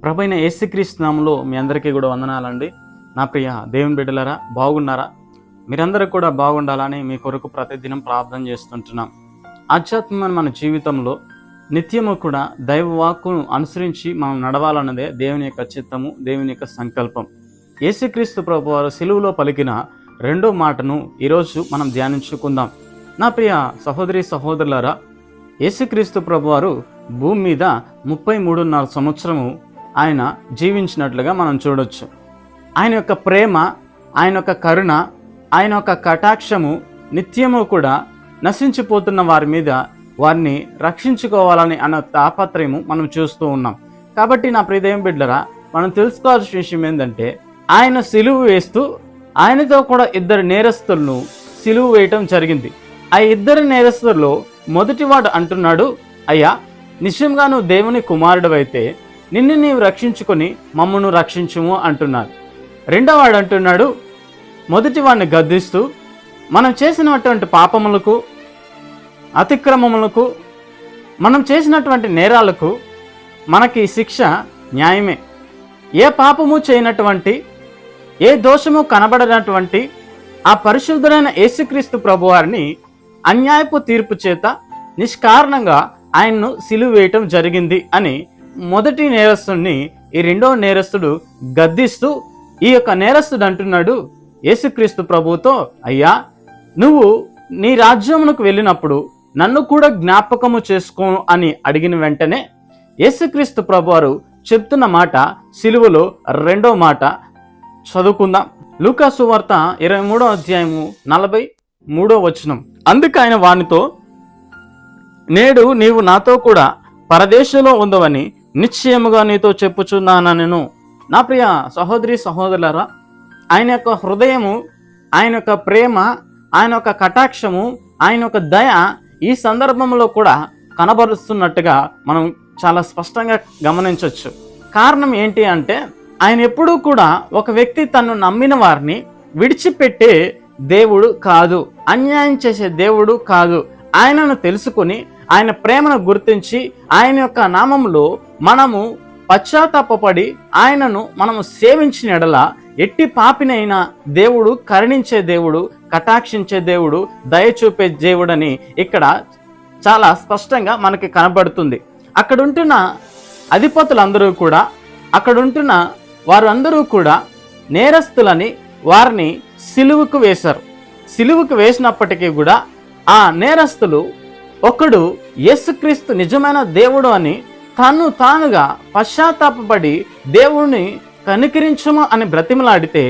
ప్రభువైన యేసుక్రీస్తు నామములో మీ అందరికీ కూడా వందనాలండి. నా ప్రియ దేవుని బిడ్డలారా, బాగున్నారా? మీరందరూ కూడా బాగుండాలని మీ కొరకు ప్రతిదినం ప్రార్థన చేస్తుంటున్నాం. ఆధ్యాత్మికమైన మన జీవితంలో నిత్యము కూడా దైవ వాక్కును అనుసరించి మనం నడవాలన్నదే దేవుని యొక్క చిత్తము, దేవుని యొక్క సంకల్పం. యేసుక్రీస్తు ప్రభువారు సిలువలో పలికిన రెండో మాటను ఈరోజు మనం ధ్యానించుకుందాం. నా ప్రియ సహోదరి సహోదరులారా, యేసుక్రీస్తు ప్రభువారు భూమి మీద 33.5 సంవత్సరము ఆయన జీవించినట్లుగా మనం చూడొచ్చు. ఆయన యొక్క ప్రేమ, ఆయన యొక్క కరుణ, ఆయన యొక్క కటాక్షము నిత్యము కూడా నశించిపోతున్న వారి మీద వారిని రక్షించుకోవాలని అన్న తాపత్రయము మనం చూస్తూ ఉన్నాం. కాబట్టి నా ప్రియదేవం బిడ్డరా, మనం తెలుసుకోవాల్సిన విషయం ఏంటంటే, ఆయన సిలువ వేస్తూ ఆయనతో కూడా 2 నేరస్తులను సిలువ వేయటం జరిగింది. ఆ 2 నేరస్తుల్లో మొదటివాడు అంటున్నాడు, అయ్యా, నిశ్చయంగా నువ్వు దేవుని కుమారుడవైతే నిన్ను నీవు రక్షించుకొని మమ్మను రక్షించుము అంటున్నాడు. రెండోవాడు అంటున్నాడు, మొదటివాడిని గద్దిస్తూ, మనం చేసినటువంటి పాపములకు, అతిక్రమములకు, మనం చేసినటువంటి నేరాలకు మనకి శిక్ష న్యాయమే. ఏ పాపము చేయనటువంటి, ఏ దోషము కనబడనటువంటి ఆ పరిశుద్ధుడైన యేసుక్రీస్తు ప్రభువారిని అన్యాయపు తీర్పు చేత నిష్కారణంగా ఆయన్ను సిలువ వేయటం జరిగింది అని మొదటి నేరస్తుడిని ఈ రెండో నేరస్తుడు గద్దిస్తూ, ఈ యొక్క నేరస్తుడు అంటున్నాడు యేసుక్రీస్తు ప్రభువుతో, అయ్యా, నువ్వు నీ రాజ్యమునకు వెళ్ళినప్పుడు నన్ను కూడా జ్ఞాపకము చేసుకో అని అడిగిన వెంటనే యేసుక్రీస్తు ప్రభువారు చెప్తున్న మాట, సిలువలో రెండో మాట చదువుకుందాం. లూకా సువార్త 23వ అధ్యాయము 43వ వచనం. అందుకు ఆయన వానితో, నేడు నీవు నాతో కూడా పరదేశంలో ఉందవని నిశ్చయముగా నీతో చెప్పుచున్నాను. నా ప్రియ సహోదరి సహోదరులారా, ఆయన యొక్క హృదయము, ఆయన యొక్క ప్రేమ, ఆయన యొక్క కటాక్షము, ఆయన యొక్క దయ ఈ సందర్భంలో కూడా కనబరుస్తున్నట్టుగా మనం చాలా స్పష్టంగా గమనించవచ్చు. కారణం ఏంటి అంటే, ఆయన ఎప్పుడూ కూడా ఒక వ్యక్తి తను నమ్మిన వారిని విడిచిపెట్టే దేవుడు కాదు, అన్యాయం చేసే దేవుడు కాదు. ఆయనను తెలుసుకొని, ఆయన ప్రేమను గుర్తించి, ఆయన యొక్క నామంలో మనము పశ్చాత్తాపపడి ఆయనను మనము సేవించిన ఎడల ఎట్టి పాపినైనా దేవుడు కరుణించే దేవుడు, కటాక్షించే దేవుడు, దయ చూపే దేవుడని ఇక్కడ చాలా స్పష్టంగా మనకి కనబడుతుంది. అక్కడుంటున్న అధిపతులందరూ కూడా, అక్కడుంటున్న వారు అందరూ కూడా నేరస్తులని వారిని సిలువకు వేశారు. సిలువకు వేసినప్పటికీ కూడా ఆ నేరస్తులు ఒకడు యేసుక్రీస్తు నిజమైన దేవుడు అని తానుగా పశ్చాత్తాపపడి దేవుణ్ణి కనికరించము అని బ్రతిమలాడితే,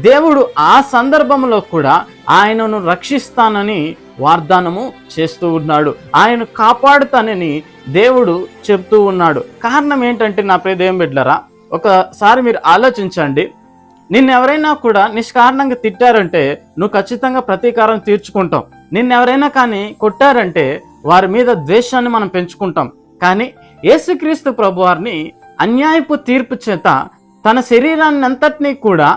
దేవుడు ఆ సందర్భంలో కూడా ఆయనను రక్షిస్తానని వాగ్దానము చేస్తూ ఉన్నాడు, ఆయన కాపాడుతానని దేవుడు చెప్తూ ఉన్నాడు. కారణం ఏంటంటే, నా ప్రియ దేవుని బిడ్డలారా, ఒకసారి మీరు ఆలోచించండి. నిన్నెవరైనా కూడా నిష్కారణంగా తిట్టారంటే నువ్వు ఖచ్చితంగా ప్రతీకారం తీర్చుకుంటాం. నిన్నెవరైనా కానీ కొట్టారంటే వారి మీద ద్వేషాన్ని మనం పెంచుకుంటాం. కానీ యేసుక్రీస్తు ప్రభువారిని అన్యాయపు తీర్పు చేత తన శరీరాన్ని అంతటినీ కూడా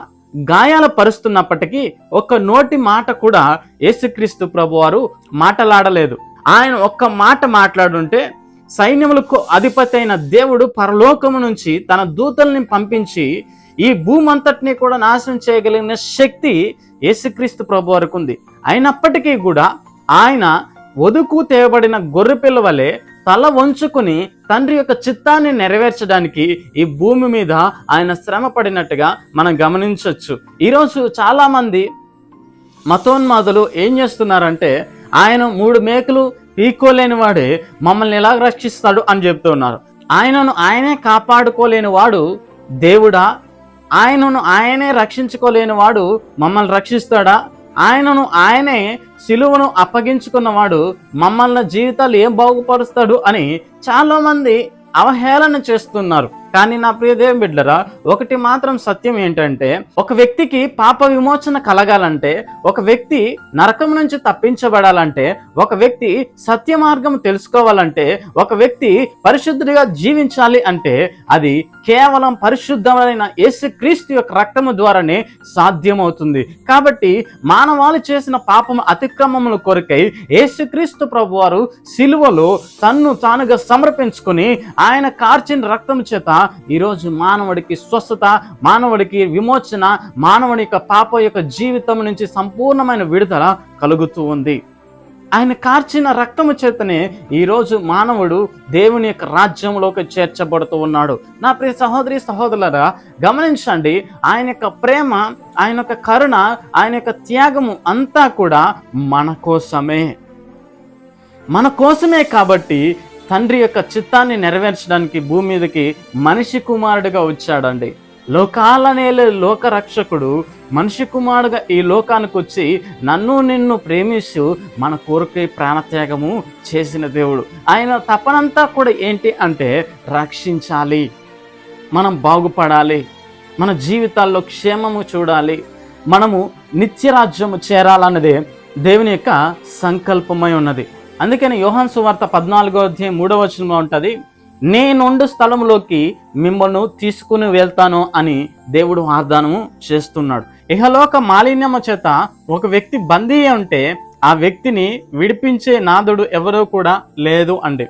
గాయాల పరుస్తున్నప్పటికీ ఒక్క నోటి మాట కూడా యేసుక్రీస్తు ప్రభువారు మాటలాడలేదు. ఆయన ఒక్క మాట మాట్లాడుంటే సైన్యములకు అధిపతి అయిన దేవుడు పరలోకము నుంచి తన దూతల్ని పంపించి ఈ భూమి అంతటినీ కూడా నాశనం చేయగలిగిన శక్తి యేసుక్రీస్తు ప్రభువారికి ఉంది. అయినప్పటికీ కూడా ఆయన వదుకు తేవబడిన గొర్రెపిల్ల వలె తల వంచుకుని తండ్రి యొక్క చిత్తాన్ని నెరవేర్చడానికి ఈ భూమి మీద ఆయన శ్రమ పడినట్టుగా మనం గమనించవచ్చు. ఈరోజు చాలా మంది మతోన్మాదులు ఏం చేస్తున్నారంటే, ఆయన 3 మేకలు పీక్కోలేని వాడే మమ్మల్ని ఎలా రక్షిస్తాడు అని చెప్తున్నారు. ఆయనను ఆయనే కాపాడుకోలేని వాడు దేవుడా? ఆయనను ఆయనే రక్షించుకోలేని వాడు మమ్మల్ని రక్షిస్తాడా? ఆయనను ఆయనే సిలువను అప్పగించుకున్నవాడు మమ్మల్ని జీవితాలు ఏం బాగుపరుస్తాడు అని చాలా మంది అవహేళన చేస్తున్నారు. కానీ నా ప్రియ దేవుని బిడ్డలారా, ఒకటి మాత్రం సత్యం ఏంటంటే, ఒక వ్యక్తికి పాప విమోచన కలగాలంటే, ఒక వ్యక్తి నరకం నుంచి తప్పించబడాలంటే, ఒక వ్యక్తి సత్య మార్గం తెలుసుకోవాలంటే, ఒక వ్యక్తి పరిశుద్ధుడిగా జీవించాలి అంటే అది కేవలం పరిశుద్ధమైన యేసుక్రీస్తు యొక్క రక్తము ద్వారానే సాధ్యమవుతుంది. కాబట్టి మానవాళి చేసిన పాపము అతిక్రమముల కొరకై యేసుక్రీస్తు ప్రభువారు సిలువలో తన్ను తానుగా సమర్పించుకొని ఆయన కార్చిన రక్తం చేత ఈరోజు మానవుడికి స్వస్థత, మానవుడికి విమోచన, మానవుడి యొక్క పాప యొక్క జీవితం నుంచి సంపూర్ణమైన విడుదల కలుగుతూ ఉంది. ఆయన కార్చిన రక్తము చేతనే ఈరోజు మానవుడు దేవుని యొక్క రాజ్యంలోకి చేర్చబడుతూ ఉన్నాడు. నా ప్రియ సహోదరి సహోదరులారా, గమనించండి, ఆయన యొక్క ప్రేమ, ఆయన యొక్క కరుణ, ఆయన యొక్క త్యాగము అంతా కూడా మన కోసమే. కాబట్టి తండ్రి యొక్క చిత్తాన్ని నెరవేర్చడానికి భూమి మీదకి మనిషి కుమారుడిగా వచ్చాడండి. లోకాలనేలే లోక రక్షకుడు మనిషి కుమారుడుగా ఈ లోకానికి వచ్చి నన్ను నిన్ను ప్రేమిస్తూ మన కొరకై ప్రాణత్యాగము చేసిన దేవుడు. ఆయన తపనంతా కూడా ఏంటి అంటే రక్షించాలి, మనం బాగుపడాలి, మన జీవితాల్లో క్షేమము చూడాలి, మనము నిత్యరాజ్యము చేరాలన్నదే దేవుని యొక్క సంకల్పమై ఉన్నది. అందుకని యోహాను సువార్త 14:3 ఉంటుంది, నేనుండు స్థలంలోకి మిమ్మల్ని తీసుకుని వెళ్తాను అని దేవుడు వాగ్దానము చేస్తున్నాడు. ఇహలోక మాలిన్యము చేత ఒక వ్యక్తి బందీ ఉంటే ఆ వ్యక్తిని విడిపించే నాదుడు ఎవరో కూడా లేదు అండి.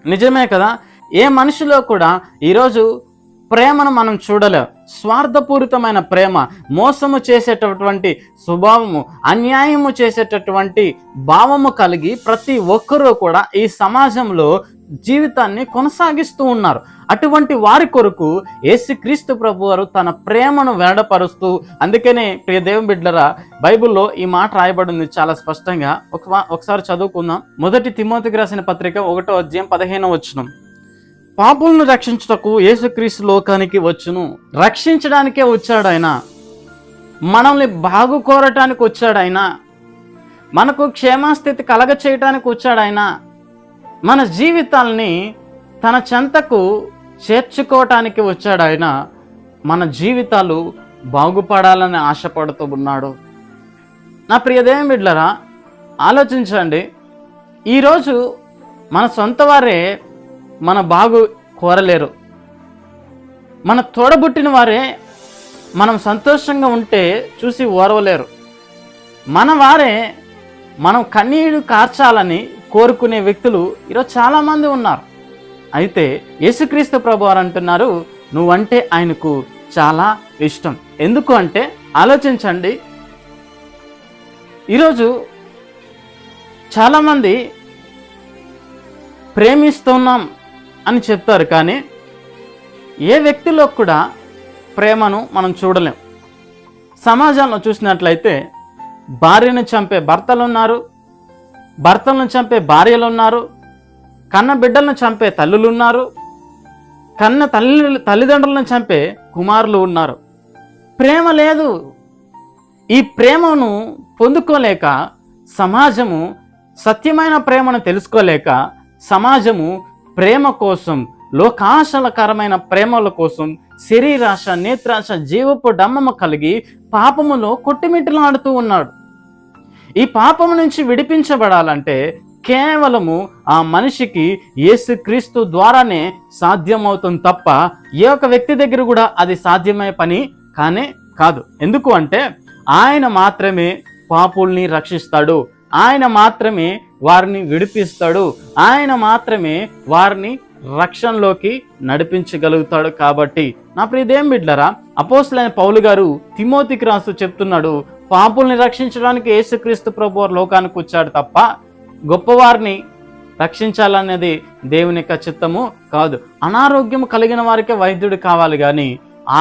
నిజమే కదా. ఏ మనిషిలో కూడా ఈరోజు ప్రేమను మనం చూడలేం. స్వార్థపూరితమైన ప్రేమ, మోసము చేసేటటువంటి స్వభావము, అన్యాయము చేసేటటువంటి భావము కలిగి ప్రతి ఒక్కరూ కూడా ఈ సమాజంలో జీవితాన్ని కొనసాగిస్తూ ఉన్నారు. అటువంటి వారి కొరకు యేసుక్రీస్తు ప్రభువారు తన ప్రేమను వెల్లడిపరుస్తూ, అందుకనే ప్రియ దేవుని బిడ్డలారా, బైబిల్లో ఈ మాట రాయబడింది చాలా స్పష్టంగా. ఒకసారి చదువుకుందాం. 1 తిమోతికి రాసిన పత్రిక 1:15 పాపులను రక్షించుటకు యేసుక్రీస్తు లోకానికి వచ్చును. రక్షించడానికే వచ్చాడు ఆయన, మనల్ని బాగు కోరటానికి వచ్చాడు ఆయన, మనకు క్షేమస్థితి కలగ చేయటానికి వచ్చాడు ఆయన, మన జీవితాల్ని తన చెంతకు చేర్చుకోవటానికి వచ్చాడు ఆయన, మన జీవితాలు బాగుపడాలని ఆశపడుతూ ఉన్నాడు. నా ప్రియ దేవుని బిడ్డలారా, ఆలోచించండి. ఈరోజు మన సొంత వారే మన బాగు కోరలేరు. మన తోడబుట్టిన వారే మనం సంతోషంగా ఉంటే చూసి ఓర్వలేరు. మన వారే మనం కన్నీరు కార్చాలని కోరుకునే వ్యక్తులు ఈరోజు చాలామంది ఉన్నారు. అయితే యేసుక్రీస్తు ప్రభువారు అంటున్నారు, నువ్వంటే ఆయనకు చాలా ఇష్టం. ఎందుకు అంటే ఆలోచించండి, ఈరోజు చాలామంది ప్రేమిస్తున్నాం అని చెప్తారు, కానీ ఏ వ్యక్తిలో కూడా ప్రేమను మనం చూడలేం. సమాజంలో చూసినట్లయితే భార్యను చంపే భర్తలు ఉన్నారు, భర్తలను చంపే భార్యలు ఉన్నారు, కన్న బిడ్డలను చంపే తల్లులు ఉన్నారు, కన్న తల్లిదండ్రులను చంపే కుమారులు ఉన్నారు. ప్రేమ లేదు. ఈ ప్రేమను పొందుకోలేక సమాజము, సత్యమైన ప్రేమను తెలుసుకోలేక సమాజము ప్రేమ కోసం, లోకాశలకరమైన ప్రేమల కోసం శరీరాశ, నేత్రాశ, జీవపు డమ్మము కలిగి పాపములో కొట్టిమిట్టలాడుతూ ఉన్నాడు. ఈ పాపము నుంచి విడిపించబడాలంటే కేవలము ఆ మనిషికి యేసుక్రీస్తు ద్వారానే సాధ్యమవుతుంది తప్ప ఏ ఒక్క వ్యక్తి దగ్గర కూడా అది సాధ్యమయ్యే పని కానే కాదు. ఎందుకు అంటే ఆయన మాత్రమే పాపుల్ని రక్షిస్తాడు, ఆయన మాత్రమే వారిని విడిపిస్తాడు, ఆయన మాత్రమే వారిని రక్షణలోకి నడిపించగలుగుతాడు. కాబట్టి నా ప్రియ దేవుని బిడ్డలారా, అపోస్తలుడైన పౌలు గారు తిమోతికి రాస్తూ చెప్తున్నాడు, పాపుల్ని రక్షించడానికి యేసుక్రీస్తు ప్రభువారు లోకానికి వచ్చాడు తప్ప గొప్పవారిని రక్షించాలనేది దేవుని యొక్క చిత్తము కాదు. అనారోగ్యం కలిగిన వారికే వైద్యుడు కావాలి, కానీ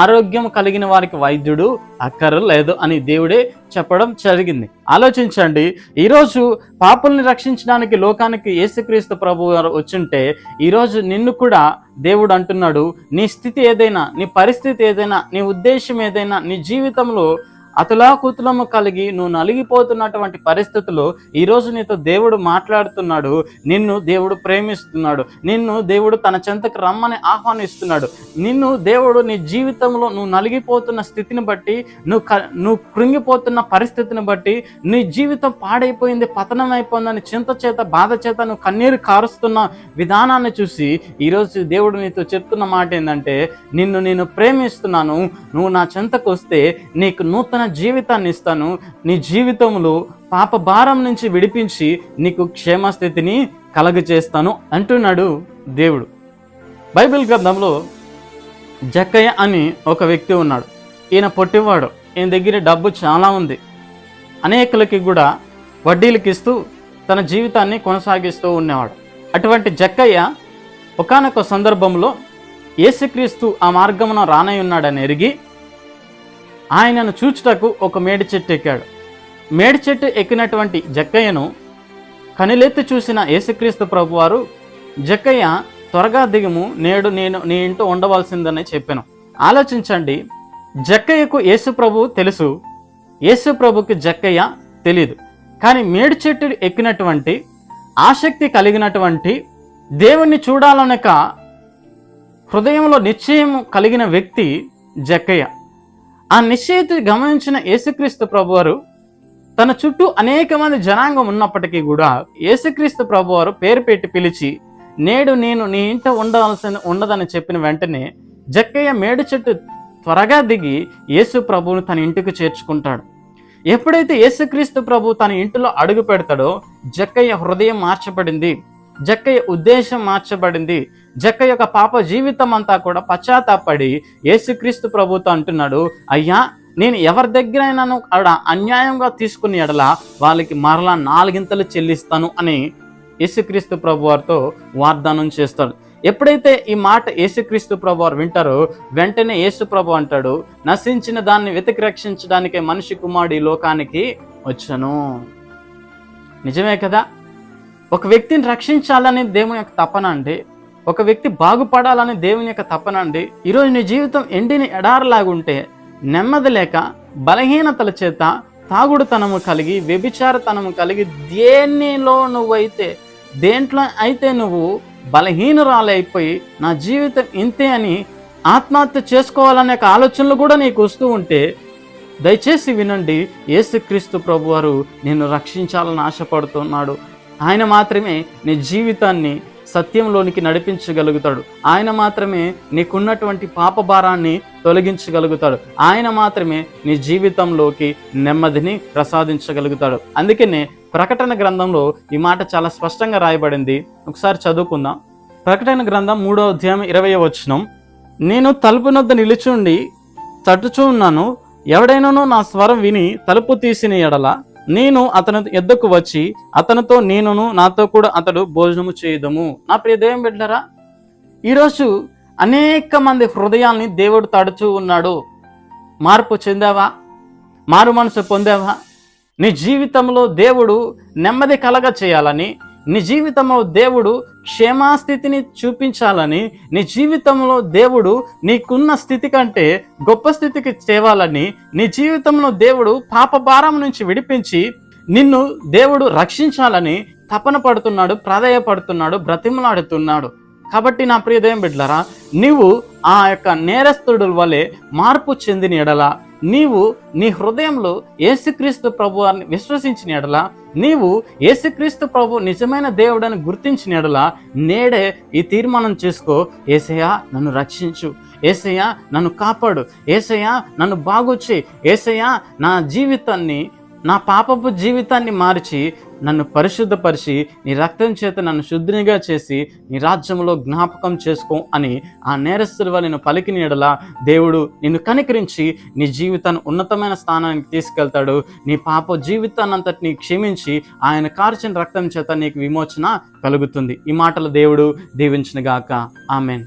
ఆరోగ్యం కలిగిన వారికి వైద్యుడు అక్కర్లేదు అని దేవుడే చెప్పడం జరిగింది. ఆలోచించండి, ఈరోజు పాపుల్ని రక్షించడానికి లోకానికి యేసుక్రీస్తు ప్రభువు గారు వచ్చుంటే ఈరోజు నిన్ను కూడా దేవుడు అంటున్నాడు, నీ స్థితి ఏదైనా, నీ పరిస్థితి ఏదైనా, నీ ఉద్దేశం ఏదైనా, నీ జీవితంలో అతులాకుతులము కలిగి నువ్వు నలిగిపోతున్నటువంటి పరిస్థితుల్లో ఈరోజు నీతో దేవుడు మాట్లాడుతున్నాడు. నిన్ను దేవుడు ప్రేమిస్తున్నాడు, నిన్ను దేవుడు తన చెంతకు రమ్మని ఆహ్వానిస్తున్నాడు. నిన్ను దేవుడు నీ జీవితంలో నువ్వు నలిగిపోతున్న స్థితిని బట్టి, నువ్వు కృంగిపోతున్న పరిస్థితిని బట్టి, నీ జీవితం పాడైపోయింది, పతనం అయిపోయిందని చింత చేత, బాధ చేత నువ్వు కన్నీరు కారుస్తున్న విధానాన్ని చూసి ఈరోజు దేవుడు నీతో చెప్తున్న మాట ఏంటంటే, నిన్ను నేను ప్రేమిస్తున్నాను, నువ్వు నా చెంతకు వస్తే నీకు నూతన జీవితాన్ని ఇస్తాను, నీ జీవితంలో పాప భారం నుంచి విడిపించి నీకు క్షేమస్థితిని కలగజేస్తాను అంటున్నాడు దేవుడు. బైబిల్ గ్రంథంలో జక్కయ్య అని ఒక వ్యక్తి ఉన్నాడు. ఈయన పొట్టివాడు, ఈయన దగ్గర డబ్బు చాలా ఉంది. అనేకులకి కూడా వడ్డీలకి ఇస్తూ తన జీవితాన్ని కొనసాగిస్తూ ఉండేవాడు. అటువంటి జక్కయ్య ఒకానొక సందర్భంలో యేసుక్రీస్తు ఆ మార్గమున రానై ఉన్నాడని ఎరిగి ఆయనను చూచుటకు ఒక మేడి చెట్టు ఎక్కాడు. మేడి చెట్టు ఎక్కినటువంటి జక్కయ్యను కనులెత్తి చూసిన యేసుక్రీస్తు ప్రభువారు, జక్కయ్య త్వరగా దిగుము, నేడు నేను నీ ఇంట్లో ఉండవలసిందని చెప్పాను. ఆలోచించండి, జక్కయ్యకు యేసు ప్రభు తెలుసు, యేసు ప్రభుకి జక్కయ్య తెలీదు. కానీ మేడి చెట్టు ఎక్కినటువంటి ఆసక్తి కలిగినటువంటి దేవుణ్ణి చూడాలనక హృదయంలో నిశ్చయం కలిగిన వ్యక్తి జక్కయ్య. ఆ నిశ్చయిత గమనించిన యేసుక్రీస్తు ప్రభువారు తన చుట్టూ అనేక మంది జనాంగం ఉన్నప్పటికీ కూడా యేసుక్రీస్తు ప్రభువారు పేరు పెట్టి పిలిచి, నేడు నేను నీ ఇంట ఉండదని చెప్పిన వెంటనే జక్కయ్య మేడి చెట్టు త్వరగా దిగి యేసు ప్రభువును తన ఇంటికి చేర్చుకుంటాడు. ఎప్పుడైతే యేసుక్రీస్తు ప్రభు తన ఇంటిలో అడుగు పెడతాడో జక్కయ్య హృదయం మార్చబడింది, జక్కయ్య ఉద్దేశం మార్చబడింది. జక్కయ్య యొక్క పాప జీవితం అంతా కూడా పశ్చాత్తాపడి యేసుక్రీస్తు ప్రభుతో అంటున్నాడు, అయ్యా, నేను ఎవరి దగ్గరైనాను ఆడ అన్యాయంగా తీసుకుని ఎడల వాళ్ళకి మరలా 4 చెల్లిస్తాను అని యేసుక్రీస్తు ప్రభు వారితో వాగ్దానం చేస్తాడు. ఎప్పుడైతే ఈ మాట యేసుక్రీస్తు ప్రభు వారు వింటారో వెంటనే యేసు ప్రభు అంటాడు, నశించిన దాన్ని వెతికి రక్షించడానికే మనిషి కుమారుడు ఈ లోకానికి వచ్చను. నిజమే కదా? ఒక వ్యక్తిని రక్షించాలని దేవుని యొక్క తపన అండి, ఒక వ్యక్తి బాగుపడాలని దేవుని యొక్క తపన అండి. ఈరోజు నీ జీవితం ఎండిని ఎడారలాగుంటే నెమ్మది లేక బలహీనతల చేత తాగుడుతనము కలిగి వ్యభిచారతనము కలిగి దేంట్లో అయితే నువ్వు బలహీనురాలైపోయి నా జీవితం ఇంతే అని ఆత్మహత్య చేసుకోవాలనే ఆలోచనలు కూడా నీకు వస్తూ ఉంటే దయచేసి వినండి, యేసుక్రీస్తు ప్రభువారు నిన్ను రక్షించాలని ఆశపడుతున్నాడు. ఆయన మాత్రమే నీ జీవితాన్ని సత్యంలోనికి నడిపించగలుగుతాడు. ఆయన మాత్రమే నీకున్నటువంటి పాప భారాన్ని తొలగించగలుగుతాడు. ఆయన మాత్రమే నీ జీవితంలోకి నెమ్మదిని ప్రసాదించగలుగుతాడు. అందుకనే ప్రకటన గ్రంథంలో ఈ మాట చాలా స్పష్టంగా రాయబడింది. ఒకసారి చదువుకుందాం. ప్రకటన గ్రంథం 3వ అధ్యాయం 20వ వచనం, నేను తలుపు నొద్ద నిలిచుండి తట్టుచూ ఉన్నాను, ఎవడైనానో నా స్వరం విని తలుపు తీసిన ఎడల నేను అతని ఎద్దకు వచ్చి అతనితో నేనును నాతో కూడా అతడు భోజనము చేయదము. నా ప్రియ దేవుని బిడ్డలారా, ఈరోజు అనేక మంది హృదయాల్ని దేవుడు తడుచూ ఉన్నాడు. మార్పు చెందావా? మారు మనసు పొందావా? నీ జీవితంలో దేవుడు నెమ్మది కలగ చేయాలని, నీ జీవితంలో దేవుడు క్షేమాస్థితిని చూపించాలని, నీ జీవితంలో దేవుడు నీకున్న స్థితి కంటే గొప్ప స్థితికి తేవాలని, నీ జీవితంలో దేవుడు పాప భారం నుంచి విడిపించి నిన్ను దేవుడు రక్షించాలని తపన పడుతున్నాడు, ప్రాధేయపడుతున్నాడు, బ్రతిమలాడుతున్నాడు. కాబట్టి నా ప్రియ దేవుని బిడ్డలారా, నీవు ఆ యొక్క నేరస్తుడు వలె మార్పు చెందిన ఎడల, నీవు నీ హృదయంలో యేసుక్రీస్తు ప్రభువాన్ని విశ్వసించిన ఎడల, నీవు యేసుక్రీస్తు ప్రభు నిజమైన దేవుడని గుర్తించిన ఎడల నేడే ఈ తీర్మానం చేసుకో, యేసయ్యా నన్ను రక్షించు, యేసయ్యా నన్ను కాపాడు, యేసయ్యా నన్ను బాగొచ్చి, యేసయ్యా నా జీవితాన్ని, నా పాపపు జీవితాన్ని మార్చి నన్ను పరిశుద్ధపరిచి నీ రక్తం చేత నన్ను శుద్ధినిగా చేసి నీ రాజ్యంలో జ్ఞాపకం చేసుకో అని ఆ నేరస్తుల వల్ల నేను పలికిన ఎడల దేవుడు నిన్ను కనికరించి నీ జీవితాన్ని ఉన్నతమైన స్థానానికి తీసుకెళ్తాడు. నీ పాప జీవితాన్ని అంతటిని క్షమించి ఆయన కార్చిన రక్తం చేత నీకు విమోచన కలుగుతుంది. ఈ మాటలు దేవుడు దీవించునుగాక. ఆమేన్.